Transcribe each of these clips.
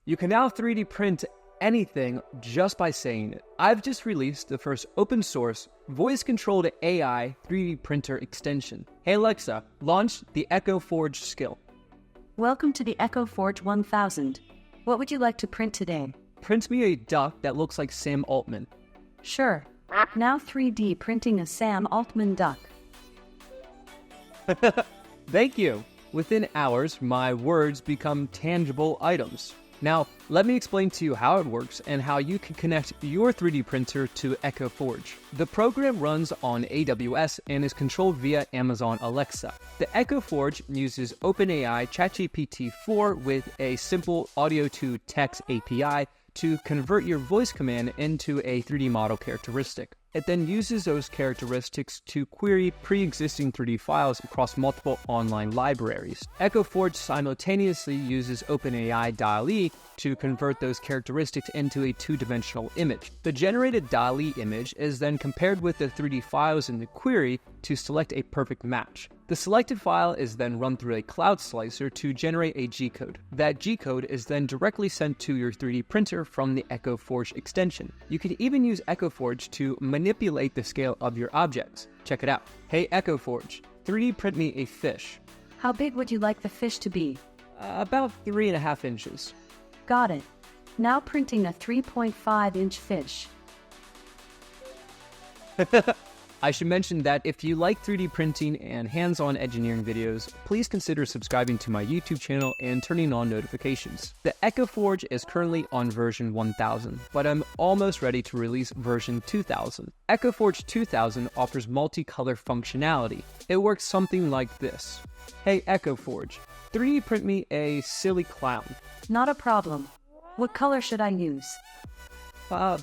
You can now 3D print anything just by saying it. I've just released the first open source, voice-controlled AI 3D printer extension. Hey Alexa, launch the Echo Forge skill. Welcome to the Echo Forge 1000. What would you like to print today? Print me a duck that looks like Sam Altman. Sure. Now 3D printing a Sam Altman duck. Thank you. Within hours, my words become tangible items. Now, let me explain to you how it works and how you can connect your 3D printer to Echo Forge. The program runs on AWS and is controlled via Amazon Alexa. The Echo Forge uses OpenAI ChatGPT 4 with a simple audio-to-text API to convert your voice command into a 3D model characteristic. It then uses those characteristics to query pre-existing 3D files across multiple online libraries. Echo Forge simultaneously uses OpenAI DALL-E to convert those characteristics into a two-dimensional image. The generated DALL-E image is then compared with the 3D files in the query to select a perfect match. The selected file is then run through a cloud slicer to generate a G-code. That G-code is then directly sent to your 3D printer from the Echo Forge extension. You can even use Echo Forge to manipulate the scale of your objects. Check it out. Hey Echo Forge, 3D print me a fish. How big would you like the fish to be? About 3.5 inches. Got it. Now printing a 3.5-inch fish. I should mention that if you like 3D printing and hands-on engineering videos, please consider subscribing to my YouTube channel and turning on notifications. The Echo Forge is currently on version 1000, but I'm almost ready to release version 2000. Echo Forge 2000 offers multicolor functionality. It works something like this. Hey Echo Forge, 3D print me a silly clown. Not a problem. What color should I use?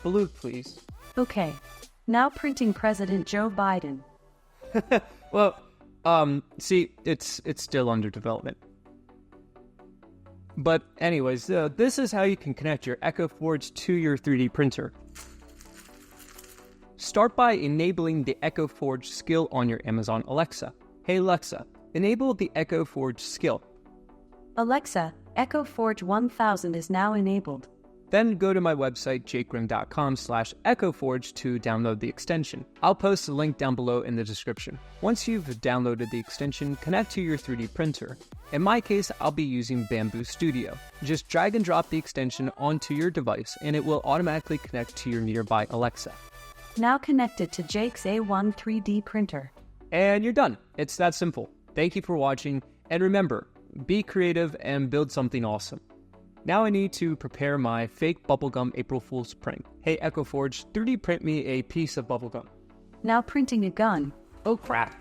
Blue, please. Okay. Now printing President Joe Biden. Well, see, it's still under development. But anyways, this is how you can connect your Echo Forge to your 3D printer. Start by enabling the Echo Forge skill on your Amazon Alexa. Hey Alexa, enable the Echo Forge skill. Alexa, Echo Forge 1000 is now enabled. Then go to my website, jakegrim.com/echoforge to download the extension. I'll post the link down below in the description. Once you've downloaded the extension, connect to your 3D printer. In my case, I'll be using Bamboo Studio. Just drag and drop the extension onto your device and it will automatically connect to your nearby Alexa. Now connected to Jake's A1 3D printer. And you're done. It's that simple. Thank you for watching, and remember, be creative and build something awesome. Now I need to prepare my fake bubblegum April Fool's prank. Hey Echo Forge, 3D print me a piece of bubblegum. Now printing a gun. Oh crap.